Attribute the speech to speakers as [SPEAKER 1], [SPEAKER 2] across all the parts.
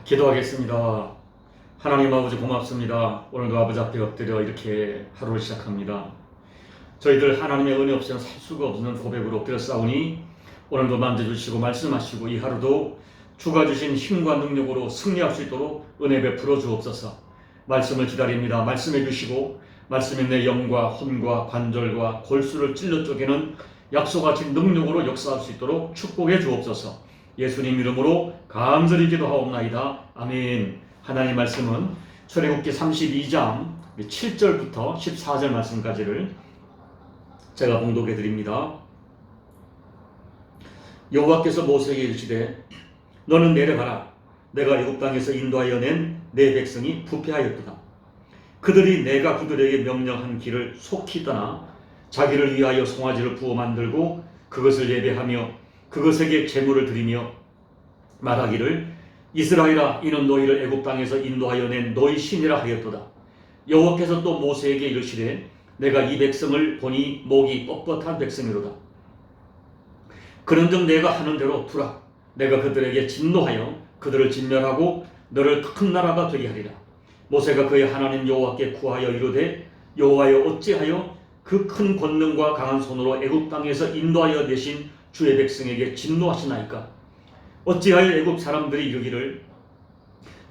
[SPEAKER 1] 기도하겠습니다. 하나님 아버지 고맙습니다. 오늘도 아버지 앞에 엎드려 이렇게 하루를 시작합니다. 저희들 하나님의 은혜 없이는 살 수가 없는 고백으로 엎드려 싸우니 오늘도 만져주시고 말씀하시고 이 하루도 주가 주신 힘과 능력으로 승리할 수 있도록 은혜 베풀어 주옵소서. 말씀을 기다립니다. 말씀해 주시고 말씀의 내 영과 혼과 관절과 골수를 찔러 쪼개는 약속하신 능력으로 역사할 수 있도록 축복해 주옵소서. 예수님 이름으로 간절히 기도하옵나이다. 아멘. 하나님 말씀은 출애굽기 32장 7절부터 14절 말씀까지를 제가 봉독해 드립니다. 여호와께서 모세에게 이르시되 너는 내려가라. 내가 애굽 땅에서 인도하여 낸 내 백성이 부패하였도다. 그들이 내가 그들에게 명령한 길을 속히 떠나 자기를 위하여 송아지를 부어 만들고 그것을 예배하며 그것에게 제물을 드리며 말하기를 이스라엘아 이는 너희를 애굽 땅에서 인도하여 낸 너희 신이라 하였도다. 여호와께서 또 모세에게 이르시되 내가 이 백성을 보니 목이 뻣뻣한 백성이로다. 그런즉 내가 하는 대로 두라. 내가 그들에게 진노하여 그들을 진멸하고 너를 큰 나라가 되게 하리라. 모세가 그의 하나님 여호와께 구하여 이르되 여호와여 어찌하여 그 큰 권능과 강한 손으로 애굽 땅에서 인도하여 내신 주의 백성에게 진노하시나이까? 어찌하여 애굽 사람들이 이르기를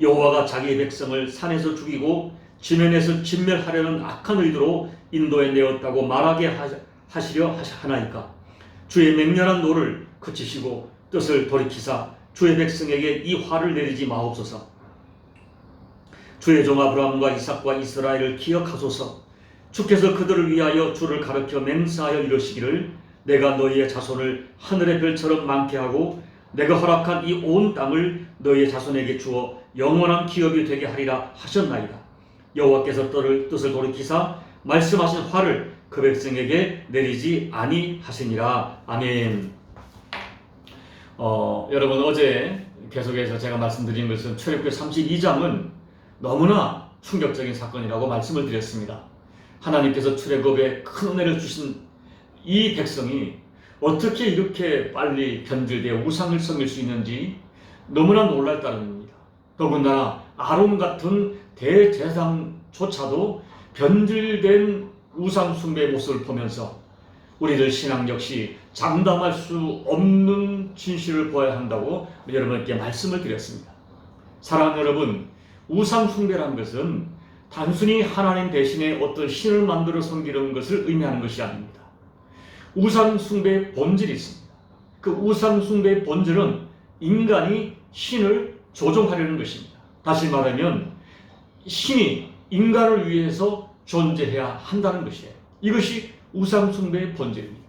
[SPEAKER 1] 여호와가 자기의 백성을 산에서 죽이고 지면에서 진멸하려는 악한 의도로 인도해 내었다고 말하게 하시려 하나이까? 주의 맹렬한 노를 그치시고 뜻을 돌이키사 주의 백성에게 이 화를 내리지 마옵소서. 주의 종 아브라함과 이삭과 이스라엘을 기억하소서. 주께서 그들을 위하여 주를 가르쳐 맹세하여 이르시기를 내가 너희의 자손을 하늘의 별처럼 많게 하고 내가 허락한 이 온 땅을 너희의 자손에게 주어 영원한 기업이 되게 하리라 하셨나이다. 여호와께서 뜻을 돌이키사 말씀하신 화를 그 백성에게 내리지 아니하시니라. 아멘. 여러분 어제 계속해서 제가 말씀드린 것은 출애굽기 32장은 너무나 충격적인 사건이라고 말씀을 드렸습니다. 하나님께서 출애굽에 큰 은혜를 주신 이 백성이 어떻게 이렇게 빨리 변질되어 우상을 섬길 수 있는지 너무나 놀랄 따름입니다. 더군다나 아론 같은 대제사장조차도 변질된 우상 숭배의 모습을 보면서 우리들 신앙 역시 장담할 수 없는 진실을 보아야 한다고 여러분께 말씀을 드렸습니다. 사랑하는 여러분, 우상 숭배라는 것은 단순히 하나님 대신에 어떤 신을 만들어 섬기는 것을 의미하는 것이 아닙니다. 우상 숭배의 본질이 있습니다. 그 우상 숭배의 본질은 인간이 신을 조종하려는 것입니다. 다시 말하면 신이 인간을 위해서 존재해야 한다는 것이에요. 이것이 우상 숭배의 본질입니다.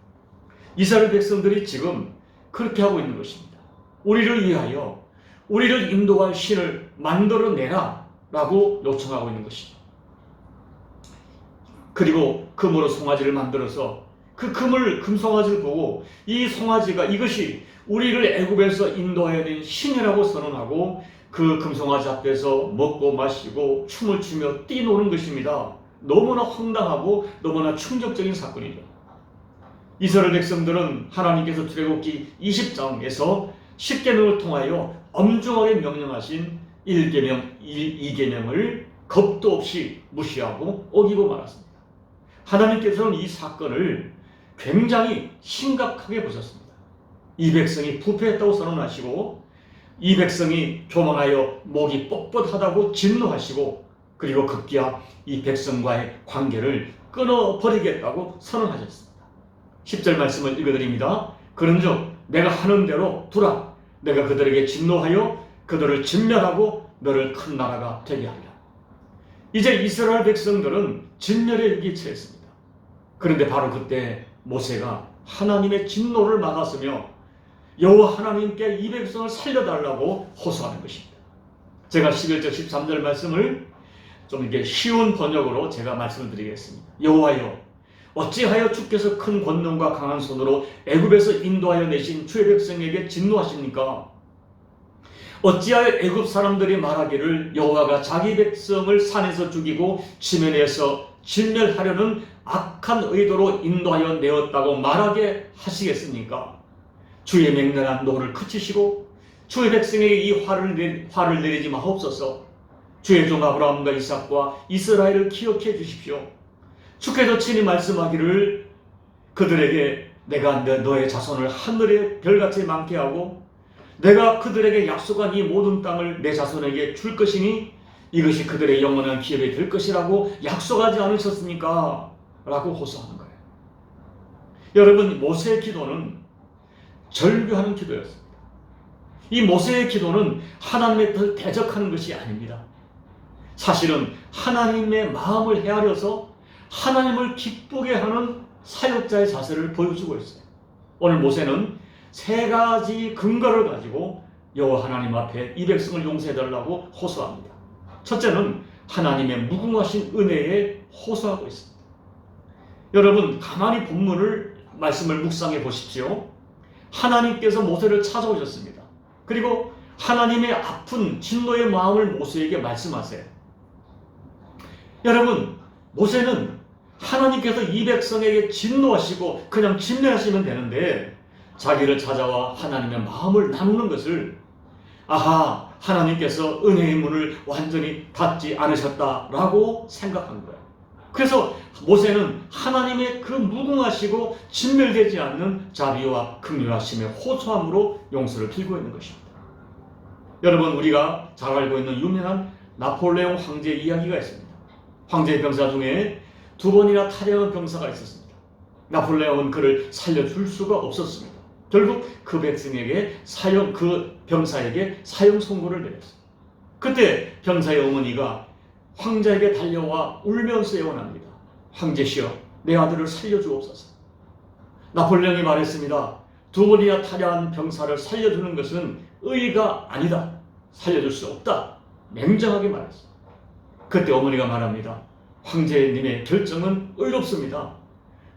[SPEAKER 1] 이스라엘 백성들이 지금 그렇게 하고 있는 것입니다. 우리를 위하여 우리를 인도할 신을 만들어내라 라고 요청하고 있는 것입니다. 그리고 금으로 송아지를 만들어서 그 금송아지를 보고 이 송아지가 이것이 우리를 애굽에서 인도하여 낸 신이라고 선언하고 그 금송아지 앞에서 먹고 마시고 춤을 추며 뛰노는 것입니다. 너무나 황당하고 너무나 충격적인 사건이죠. 이스라엘 백성들은 하나님께서 출애굽기 20장에서 10계명을 통하여 엄중하게 명령하신 1계명, 2계명을 겁도 없이 무시하고 어기고 말았습니다. 하나님께서는 이 사건을 굉장히 심각하게 보셨습니다. 이 백성이 부패했다고 선언하시고 이 백성이 교만하여 목이 뻣뻣하다고 진노하시고 그리고 급기야 이 백성과의 관계를 끊어버리겠다고 선언하셨습니다. 10절 말씀을 읽어드립니다. 그런즉 내가 하는 대로 두라. 내가 그들에게 진노하여 그들을 진멸하고 너를 큰 나라가 되게 하리라. 이제 이스라엘 백성들은 진멸에 일기처했습니다. 그런데 바로 그때 모세가 하나님의 진노를 막았으며 여호와 하나님께 이 백성을 살려달라고 호소하는 것입니다. 제가 11절 13절 말씀을 좀 이렇게 쉬운 번역으로 제가 말씀을 드리겠습니다. 여호와여 어찌하여 주께서 큰 권능과 강한 손으로 애굽에서 인도하여 내신 주의 백성에게 진노하십니까? 어찌하여 애굽 사람들이 말하기를 여호와가 자기 백성을 산에서 죽이고 지면에서 진멸하려는 악한 의도로 인도하여 내었다고 말하게 하시겠습니까? 주의 맹렬한 노를 그치시고 주의 백성에게 이 화를 내리지 마옵소서. 주의 종 아브라함과 이삭과 이스라엘을 기억해 주십시오. 주께서 친히 말씀하기를 그들에게 내가 너의 자손을 하늘의 별같이 많게 하고 내가 그들에게 약속한 이 모든 땅을 내 자손에게 줄 것이니 이것이 그들의 영원한 기업이 될 것이라고 약속하지 않으셨습니까? 라고 호소하는 거예요. 여러분, 모세의 기도는 절규하는 기도였습니다. 이 모세의 기도는 하나님의 뜻을 대적하는 것이 아닙니다. 사실은 하나님의 마음을 헤아려서 하나님을 기쁘게 하는 사역자의 자세를 보여주고 있어요. 오늘 모세는 세 가지 근거를 가지고 여호와 하나님 앞에 이 백성을 용서해달라고 호소합니다. 첫째는 하나님의 무궁하신 은혜에 호소하고 있습니다. 여러분, 가만히 말씀을 묵상해 보십시오. 하나님께서 모세를 찾아오셨습니다. 그리고 하나님의 아픈 진노의 마음을 모세에게 말씀하세요. 여러분, 모세는 하나님께서 이 백성에게 진노하시고 그냥 진멸하시면 되는데 자기를 찾아와 하나님의 마음을 나누는 것을 아하, 하나님께서 은혜의 문을 완전히 닫지 않으셨다라고 생각한 거예요. 그래서 모세는 하나님의 그 무궁하시고 진멸되지 않는 자비와 긍휼하심의 호소함으로 용서를 빌고 있는 것입니다. 여러분, 우리가 잘 알고 있는 유명한 나폴레옹 황제의 이야기가 있습니다. 황제의 병사 중에 2번이나 탈영한 병사가 있었습니다. 나폴레옹은 그를 살려줄 수가 없었습니다. 결국 그 백성에게 그 병사에게 사형 선고를 내렸습니다. 그때 병사의 어머니가 황제에게 달려와 울면서 애원합니다. 황제시여, 내 아들을 살려주옵소서. 나폴레옹이 말했습니다. 2번이나 탈영한 병사를 살려주는 것은 의가 아니다. 살려줄 수 없다. 맹정하게 말했습니다. 그때 어머니가 말합니다. 황제님의 결정은 의롭습니다.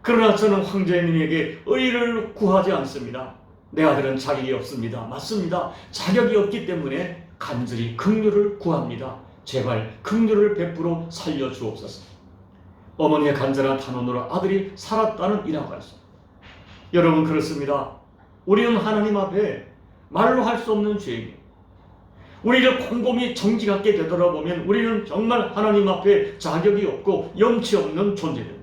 [SPEAKER 1] 그러나 저는 황제님에게 의를 구하지 않습니다. 내 아들은 자격이 없습니다. 맞습니다. 자격이 없기 때문에 간절히 긍휼을 구합니다. 제발 긍휼을 베풀어 살려주옵소서. 어머니의 간절한 탄원으로 아들이 살았다는 일화가였습니다. 여러분, 그렇습니다. 우리는 하나님 앞에 말로 할 수 없는 죄입니다. 우리를 곰곰이 정직하게 되돌아보면 우리는 정말 하나님 앞에 자격이 없고 염치 없는 존재입니다.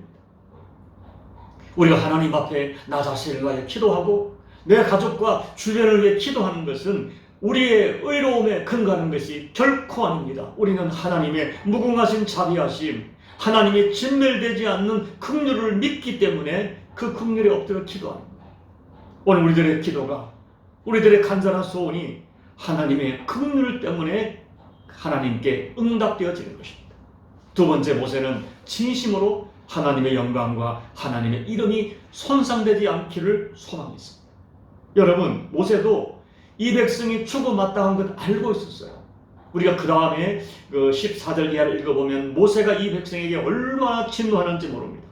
[SPEAKER 1] 우리가 하나님 앞에 나 자신을 위하여 기도하고 내 가족과 주변을 위해 기도하는 것은 우리의 의로움에 근거하는 것이 결코 아닙니다. 우리는 하나님의 무궁하신 자비하심, 하나님의 진멸되지 않는 긍휼을 믿기 때문에 그 긍휼에 엎드려 기도합니다. 오늘 우리들의 기도가, 우리들의 간절한 소원이 하나님의 긍휼 때문에 하나님께 응답되어지는 것입니다. 두 번째, 모세는 진심으로 하나님의 영광과 하나님의 이름이 손상되지 않기를 소망했습니다. 여러분, 모세도 이 백성이 죽어마땅한 것 알고 있었어요. 우리가 그 다음에 14절 이하를 읽어보면 모세가 이 백성에게 얼마나 진노하는지 모릅니다.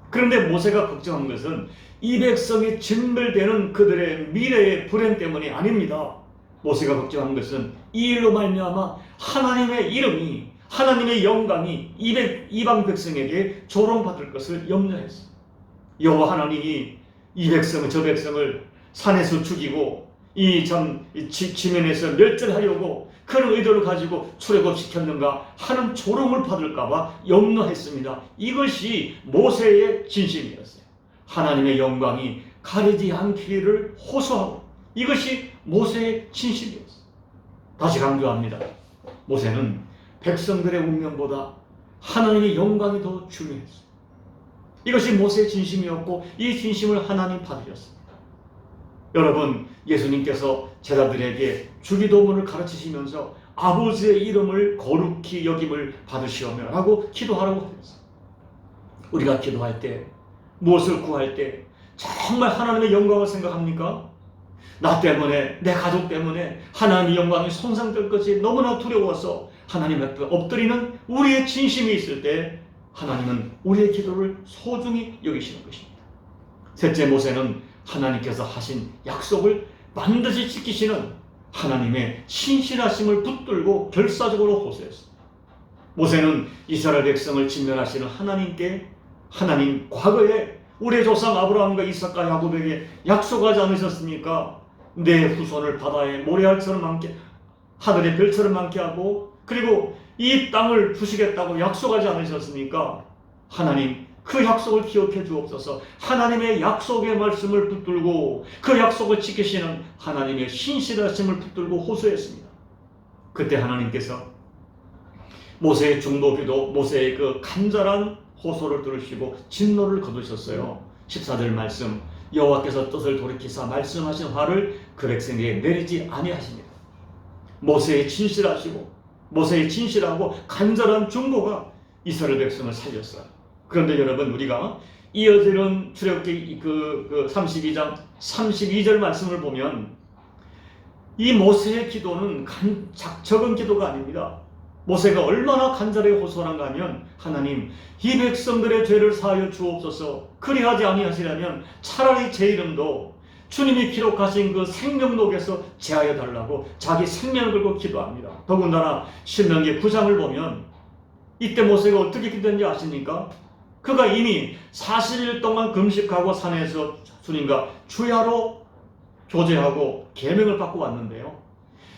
[SPEAKER 1] 그런데 모세가 걱정한 것은 이 백성이 진멸되는 그들의 미래의 불행 때문이 아닙니다. 모세가 걱정한 것은 이 일로 말미암아 하나님의 이름이, 하나님의 영광이 이방 백성에게 조롱받을 것을 염려했습니다. 여호와 하나님이 이 백성을, 저 백성을 산에서 죽이고 이 지면에서 멸절하려고 그런 의도를 가지고 출애굽시켰는가 하는 조롱을 받을까봐 염려했습니다. 이것이 모세의 진심이었어요. 하나님의 영광이 가리지 않기를 호소하고, 이것이 모세의 진심이었어요. 다시 강조합니다. 모세는 백성들의 운명보다 하나님의 영광이 더 중요했어요. 이것이 모세의 진심이었고 이 진심을 하나님 받으셨습니다. 여러분, 예수님께서 제자들에게 주기도문을 가르치시면서 아버지의 이름을 거룩히 여김을 받으시오며 라고 기도하라고 하셨어요. 우리가 기도할 때, 무엇을 구할 때 정말 하나님의 영광을 생각합니까? 나 때문에, 내 가족 때문에 하나님의 영광이 손상될 것이 너무나 두려워서 하나님 앞에 엎드리는 우리의 진심이 있을 때 하나님은 우리의 기도를 소중히 여기시는 것입니다. 셋째, 모세는 하나님께서 하신 약속을 반드시 지키시는 하나님의 신실하심을 붙들고 결사적으로 호소했습니다. 모세는 이스라엘 백성을 진멸하시는 하나님께, 하나님 과거에 우리의 조상 아브라함과 이삭과 야곱에게 약속하지 않으셨습니까? 내 후손을 바다의 모래알처럼 많게, 하늘의 별처럼 많게 하고, 그리고 이 땅을 주시겠다고 약속하지 않으셨습니까? 하나님, 그 약속을 기억해 주옵소서. 하나님의 약속의 말씀을 붙들고 그 약속을 지키시는 하나님의 신실하심을 붙들고 호소했습니다. 그때 하나님께서 모세의 중보기도, 모세의 그 간절한 호소를 들으시고 진노를 거두셨어요. 14절 말씀, 여호와께서 뜻을 돌이키사 말씀하신 화를 그 백성에게 내리지 아니하십니다. 모세의 진실하고 간절한 중보가 이스라엘 백성을 살렸어요. 그런데 여러분, 우리가 이어지는 출애굽기 32장 32절 말씀을 보면 이 모세의 기도는 적은 기도가 아닙니다. 모세가 얼마나 간절히 호소한가 하면, 하나님, 이 백성들의 죄를 사하여 주옵소서. 그리하지 아니하시려면 차라리 제 이름도 주님이 기록하신 그 생명록에서 제하여 달라고 자기 생명을 걸고 기도합니다. 더군다나 신명기 9장을 보면 이때 모세가 어떻게 기도했는지 아십니까? 그가 이미 40일 동안 금식하고 산에서 주님과 주야로 교제하고 계명을 받고 왔는데요,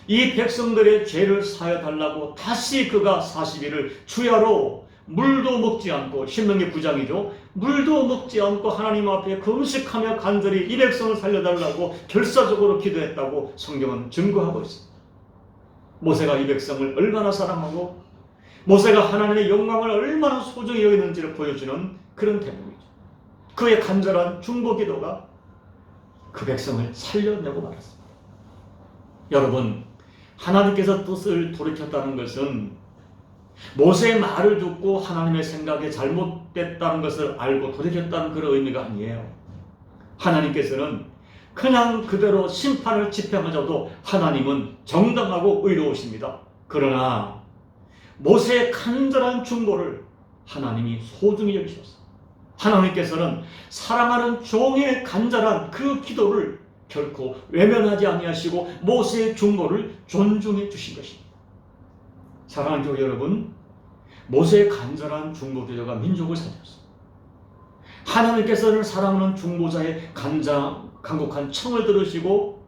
[SPEAKER 1] 이 백성들의 죄를 사하여 달라고 다시 그가 40일을 주야로 물도 먹지 않고, 신명기 9장이죠, 물도 먹지 않고 하나님 앞에 금식하며 간절히 이 백성을 살려달라고 결사적으로 기도했다고 성경은 증거하고 있습니다. 모세가 이 백성을 얼마나 사랑하고 모세가 하나님의 영광을 얼마나 소중히 여기는지를 보여주는 그런 대목이죠. 그의 간절한 중보 기도가 그 백성을 살려내고 말았습니다. 여러분, 하나님께서 뜻을 돌이켰다는 것은 모세의 말을 듣고 하나님의 생각이 잘못됐다는 것을 알고 돌이켰다는 그런 의미가 아니에요. 하나님께서는 그냥 그대로 심판을 집행하셔도 하나님은 정당하고 의로우십니다. 그러나 모세의 간절한 중보를 하나님이 소중히 여기셨어요. 하나님께서는 사랑하는 종의 간절한 그 기도를 결코 외면하지 아니하시고 모세의 중보를 존중해 주신 것입니다. 사랑하는 교회 여러분, 모세의 간절한 중보 기도가 민족을 살렸습니다. 하나님께서는 사랑하는 중보자의 간곡한 청을 들으시고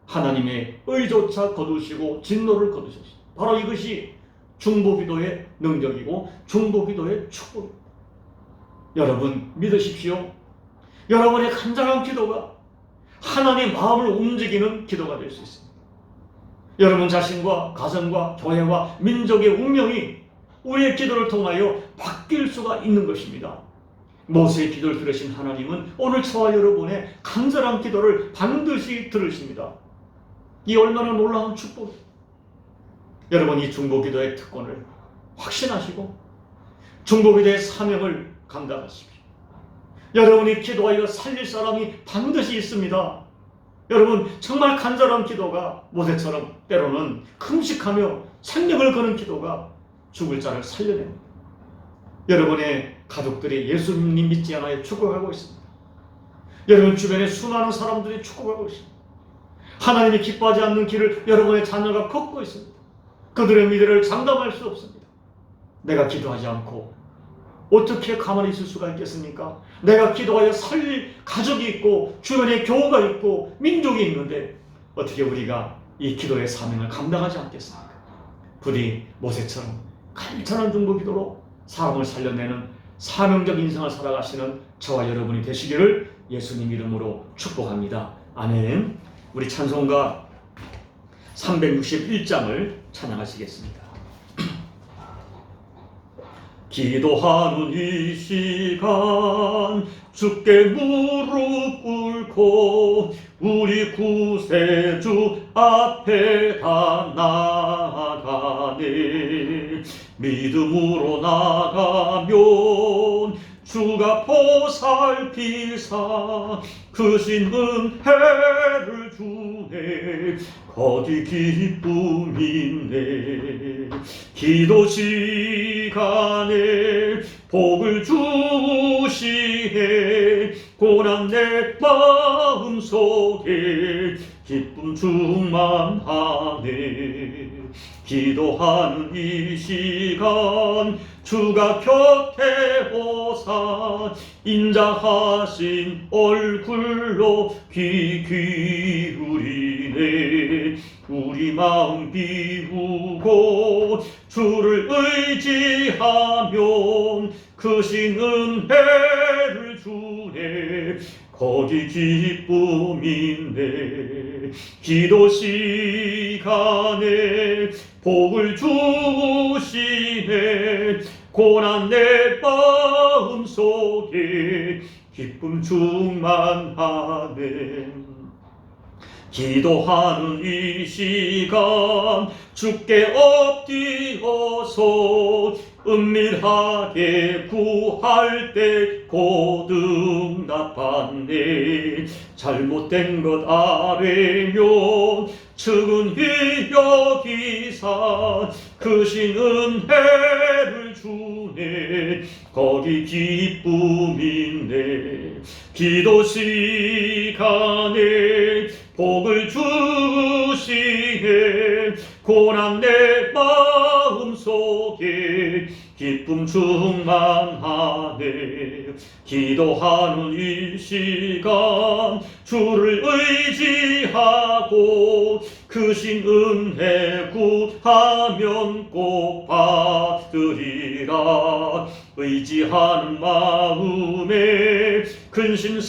[SPEAKER 1] 하나님의 의조차 거두시고 진노를 거두셨습니다. 바로 이것이 중보기도의 능력이고 중보기도의 축복입니다. 여러분 믿으십시오. 여러분의 간절한 기도가 하나님의 마음을 움직이는 기도가 될 수 있습니다. 여러분 자신과 가정과 교회와 민족의 운명이 우리의 기도를 통하여 바뀔 수가 있는 것입니다. 모세의 기도를 들으신 하나님은 오늘 저와 여러분의 간절한 기도를 반드시 들으십니다. 이 얼마나 놀라운 축복입니다. 여러분, 이 중보기도의 특권을 확신하시고 중보기도의 사명을 감당하십시오. 여러분이 기도하여 살릴 사람이 반드시 있습니다. 여러분, 정말 간절한 기도가 모세처럼 때로는 금식하며 생명을 거는 기도가 죽을 자를 살려냅니다. 여러분의 가족들이 예수님 믿지 않아 축복하고 있습니다. 여러분 주변에 수많은 사람들이 축복하고 있습니다. 하나님이 기뻐하지 않는 길을 여러분의 자녀가 걷고 있습니다. 그들의 미래를 장담할 수 없습니다. 내가 기도하지 않고 어떻게 가만히 있을 수가 있겠습니까? 내가 기도하여 살릴 가족이 있고 주변에 교우가 있고 민족이 있는데 어떻게 우리가 이 기도의 사명을 감당하지 않겠습니까? 부디 모세처럼 간절한 중보기도로 사람을 살려내는 사명적 인생을 살아가시는 저와 여러분이 되시기를 예수님 이름으로 축복합니다. 아멘. 우리 찬송가 361장을 찬양하시겠습니다. 기도하는 이 시간 주께 무릎 꿇고 우리 구세주 앞에 다 나아가네. 믿음으로 나가면 주가 보살피사 크신 은혜를 주네. 거디 기쁨이네. 기도 시간에 복을 주시네. 고난 내 마음속에 기쁨 충만하네. 기도하는 이 시간 주가 곁에 오사 인자하신 얼굴로 귀 기울이네. 우리 마음 비우고 주를 의지하면 크신 은혜를 주네. 거기 기쁨이네. 기도 시간에 복을 주시네. 고난 내 마음 속에 기쁨 충만하네. 기도하는 이 시간 주께 엎드려서 은밀하게 구할 때 고등답하네. 잘못된 것 아뢰면 측은히 여기사 크신 은혜를 주네. 거기 기쁨이네. 기도 시간에 복을 주시네. 고난 내 마음 속에 기쁨 충만하네. 기도하는 이 시간 주를 의지하고 크신 은혜 구하면 꼭 받으리라. 의지하는 마음에 근심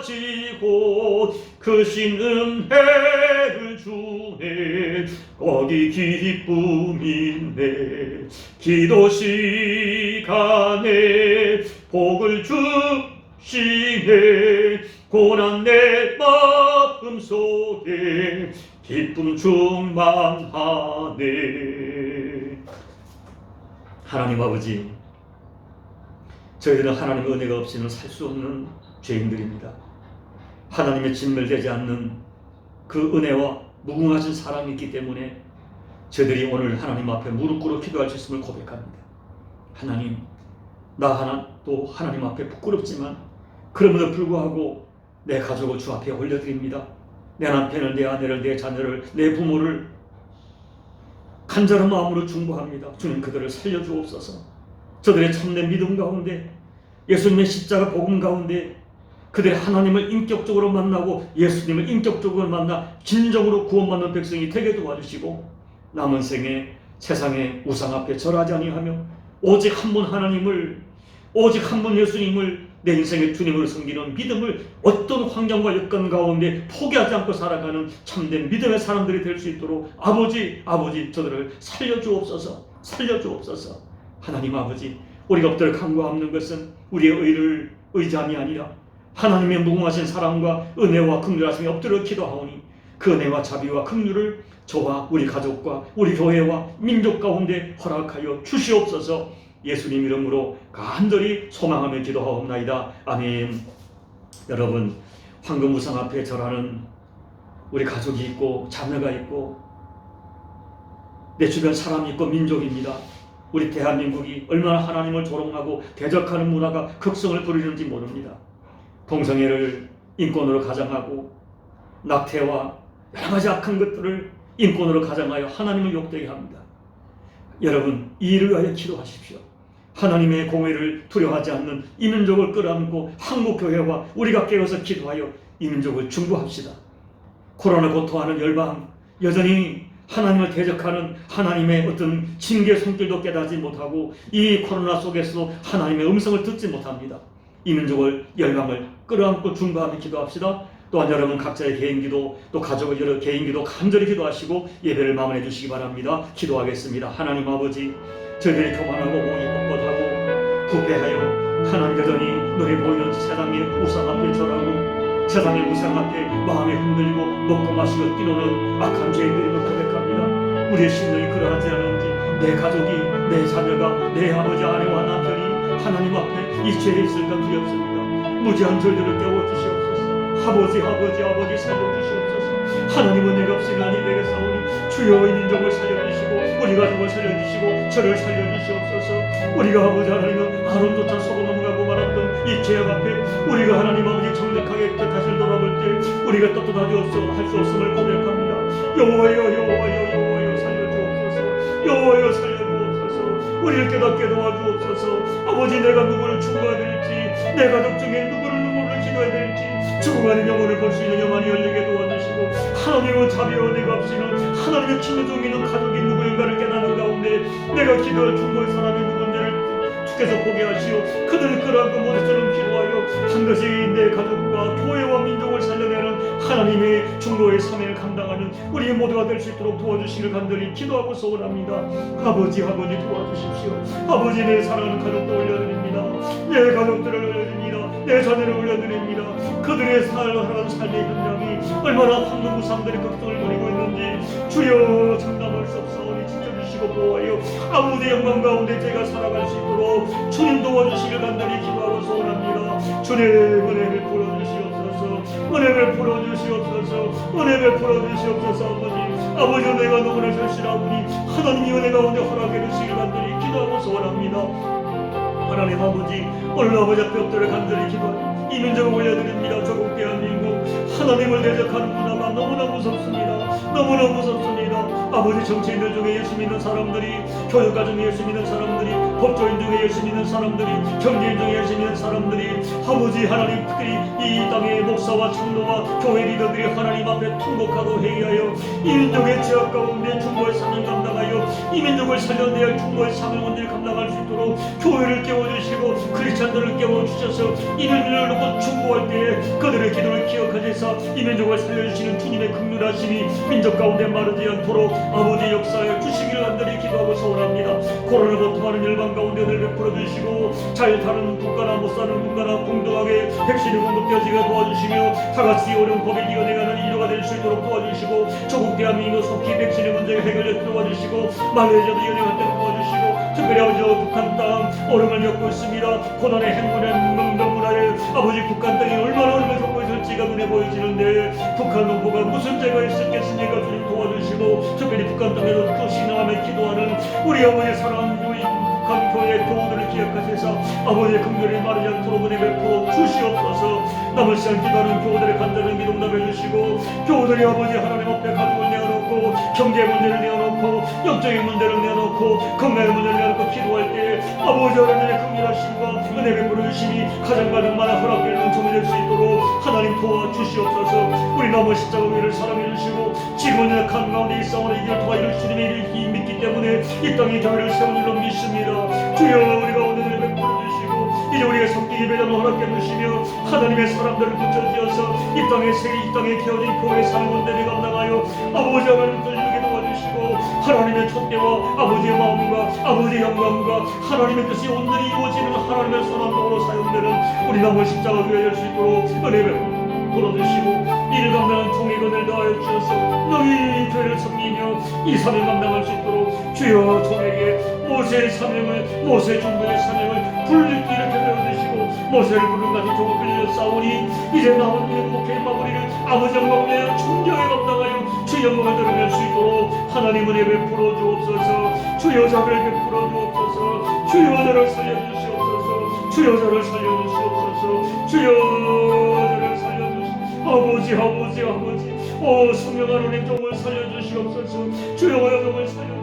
[SPEAKER 1] 사라지고 크신 은혜를 주네. 거기 기쁨이네. 기도 시간에 복을 주시네. 고난 내 마음 속에 기쁨 충만하네. 하나님 아버지, 저희들은 하나님의 은혜가 없이는 살 수 없는 죄인들입니다. 하나님의 진멸되지 않는 그 은혜와 무궁하신 사랑이 있기 때문에 저희들이 오늘 하나님 앞에 무릎 꿇어 기도할 수 있음을 고백합니다. 하나님, 나 또 하나님 앞에 부끄럽지만 그럼에도 불구하고 내 가족을 주 앞에 올려드립니다. 내 남편을, 내 아내를, 내 자녀를, 내 부모를 간절한 마음으로 중보합니다. 주님, 그들을 살려주옵소서. 저들의 참된 믿음 가운데, 예수님의 십자가 복음 가운데 그들의 하나님을 인격적으로 만나고 예수님을 인격적으로 만나 진정으로 구원받는 백성이 되게 도와주시고, 남은 생에 세상의 우상 앞에 절하지 아니하며 오직 한 분 하나님을, 오직 한 분 예수님을 내 인생의 주님으로 섬기는 믿음을 어떤 환경과 여건 가운데 포기하지 않고 살아가는 참된 믿음의 사람들이 될 수 있도록 아버지 저들을 살려주옵소서. 살려주옵소서. 하나님 아버지, 우리가 엎드려 간구하는 것은 우리의 의를 의지함이 아니라 하나님의 무궁하신 사랑과 은혜와 긍휼하심에 엎드려 기도하오니 그 은혜와 자비와 긍휼을 저와 우리 가족과 우리 교회와 민족 가운데 허락하여 주시옵소서. 예수님 이름으로 간절히 소망하며 기도하옵나이다. 아멘. 여러분, 황금우상 앞에 절하는 우리 가족이 있고 자녀가 있고 내 주변 사람이 있고 민족입니다. 우리 대한민국이 얼마나 하나님을 조롱하고 대적하는 문화가 극성을 부리는지 모릅니다. 동성애를 인권으로 가장하고 낙태와 여러 가지 악한 것들을 인권으로 가장하여 하나님을 욕되게 합니다. 여러분, 이 일을 위하여 기도하십시오. 하나님의 공의를 두려워하지 않는 이 민족을 끌어안고 한국교회와 우리가 깨어서 기도하여 이 민족을 중보합시다. 코로나 고통하는 열방, 여전히 하나님을 대적하는 하나님의 어떤 징계 손길도 깨닫지 못하고 이 코로나 속에서도 하나님의 음성을 듣지 못합니다. 이 민족을, 열방을 끌어안고 중보하며 기도합시다. 또한 여러분 각자의 개인기도, 또 가족의 여러 개인기도 간절히 기도하시고 예배를 마무리해 주시기 바랍니다. 기도하겠습니다. 하나님 아버지, 저희들이 교만하고 공이 뻣뻣하고 부패하여 하나님 여전히 눈에 보이는 세상의 우상 앞에 절하고 세상의 우상 앞에 마음에 흔들리고 먹고 마시고 뛰노는 악한 죄인들임을 고백합니다. 우리의 심령이 그러하지 않은지 내 가족이, 내 자녀가, 내 아버지, 아내와 남편이 하나님 앞에 이 죄에 있을까 두렵습니다. 무지한 저희들을 깨워주시옵소서. 아버지 살려주시옵소서. 하나님은 내가 없이는 아니 되겠사오니 주여 이 민족을 살려주시고 우리 가족을 살려주시고 저를 살려주시옵소서. 우리가 아버지 하나님은 아론조차 속아 넘어가고 말았던 이 죄악 앞에 우리가 하나님 아버지 정직하게 다시 돌아볼 때 우리가 떳떳하게 할 수 없음을 고백합니다. 여호와여 살려주옵소서. 여호와여 살려주옵소서. 우리를 깨닫게 도와주옵소서. 아버지, 내가 누구를 충고해야 될지, 내 가족 중에 누구를 기도해야 될지, 죽어가는 영혼을 볼 수 있는 영안이 열리게 도와주시고, 하나님의 자비와 내가 없이는 하나님의 친구 중에 있는 가족이 누구인가를 깨닫는 가운데 내가 기도할 충고의 사람이 누군지를 주께서 보게 하시오. 그들을 끌어안고 모두처럼 기도하여 반드시 내 가족과 교회와 민족을 살려내는 하나님의 중보의 사명을 감당하는 우리 모두가 될 수 있도록 도와주시길 간절히 기도하고 소원합니다. 아버지 도와주십시오. 아버지, 내 사랑하는 가족도 올려드립니다. 내 가족들을 올려드립니다. 내 자녀를 올려드립니다. 그들의 살아가는 삶의 현장이 얼마나 황금무상들의 걱정을 벌이고 있는지 주여 장담할 수 없사오니 지켜주시고 보호하여 아버지 영광 가운데 제가 살아갈 수 있도록 주님 도와주시길 간절히 기도하고 소원합니다. 주님 은혜 베풀어 주시옵소서. 은혜 베풀어 주시옵소서. 은혜 베풀어 주시옵소서. 아버지 내가 너무나 절실하오니 하나님이 은혜 가운데 허락해 주시길 간절히 기도하고 소원합니다. 하나님 아버지, 오늘 아버지 앞에 엎드려 간절히 기도하여 이 민족을 올려드립니다. 조국 대한민국, 하나님을 대적하는 문화가 너무나 무섭습니다. 너무나 무섭습니다. 아버지, 정치인들 중에 예수 믿는 사람들이, 교육가 중에 예수 믿는 사람들이, 법조인 중에 예수 믿는 사람들이, 경제인 중에 예수 믿는 사람들이, 아버지 하나님, 특히 이 땅의 목사와 장로와 교회 리더들이 하나님 앞에 통곡하고 회의하여 이 민족의 죄악 가운데 중보의 사명 감당하여 이 민족을 살려내야 할 중보의 사명 원리를 감당할 수 있도록 교회를 깨워주시고 크리스찬들을 깨워주셔서 이 민족을 놓고 중보할 때에 그들의 기도를 기억하셔서 이 민족을 살려주시는 주님의 긍휼하심이 민족 가운데 마르지 않도록 아버지 역사에 주시기를 간절히 기도하고 소원합니다. 코로나 고통하는 열방 가운데 늘 베풀어 주시고 잘 사는 국가나 못 사는 국가나 공정하게 백신이 공급되어지게 도와주시며 다같이 어려운 법을 이겨내가는 인류가 될 수 있도록 도와주시고 조국 대한민국 속히 백신의 문제가 해결되도록 도와주시고 말레이시아도 연행할 때 도와주시고 특별히 아버지 북한 땅 어려움을 겪고 있습니다. 고난의 행군의 명문화에 아버지 북한 땅이 얼마나 어려움을 겪고 있을지가 눈에 보여지는데 북한 농부가 무슨 죄가 있었겠습니까? 주님 도와주시고 특별히 북한 땅에도 그 신앙하며 기도하는 우리 아버지 사랑하는 우리 북한 교회의 교우들을 기억하셔서 아버지의 긍휼을 마르지 않도록 은혜 베풀어 주시옵소서. 남은 시간 기도하는 교우들의 간절한 기도 응답해 주시고 교우들이 아버지 하나님 앞에 가족을 내어놓고 경제 문제를 내어놓고 영적인 문제를 내어놓고 건강의 문제를 내어놓고 기도할 때 아버지 하나님의 긍휼하심과 은혜 베풀어 주시니 가장 많은 허락을 은총이 될 수 있도록 하나님 도와주시옵소서. 우리 남은 십자가 위를 사랑해 주시고 지금은 약한 가운데 이 싸움을 이길 도와 이룰 주님의 일을 믿기 때문에 이 땅에 교회를 세운 줄로 믿습니다. 주여 우리가 오늘 베풀어 주시고 이제 우리가 섬기기 배정을 허락해 주시며 하나님의 사람들을 붙여주어서 이 땅에 기어진 교회 사명원들이 감당하여 아버지 하나님을 이루게 도와주시고 하나님의 촛대와 아버지의 마음과 아버지의 영광과 하나님의 뜻이 온전히 이루어지는 하나님의 선한동으로 사용되는 우리 남은 십자가 교회 될 수 있도록 은혜를 불어주시고 이를 감당한 통일권을 다하여 주셔서 너희 교회를 섬기며 이 사명 감당할 수 있도록 주여 종에게 모세의 사명을 모세 중보의 사명을 불리기 이렇게 배워주시고 모세를 부른 같이 종을 끌려 싸우니 이제 남은 행복의 마무리를 아버지 영광을 내어 충격에 감당하여 주 영광을 드러낼 수 있도록 하나님 은혜 베풀어 주옵소서. 주 여자를 베풀어 주옵소서. 주 여자를 살려주시옵소서. 주 여자를 살려주시옵소서. 주 여자를 살려주시옵소서. 아버지 오 성령아 우리 종을 살려주시옵소서. 주여 여종을 살려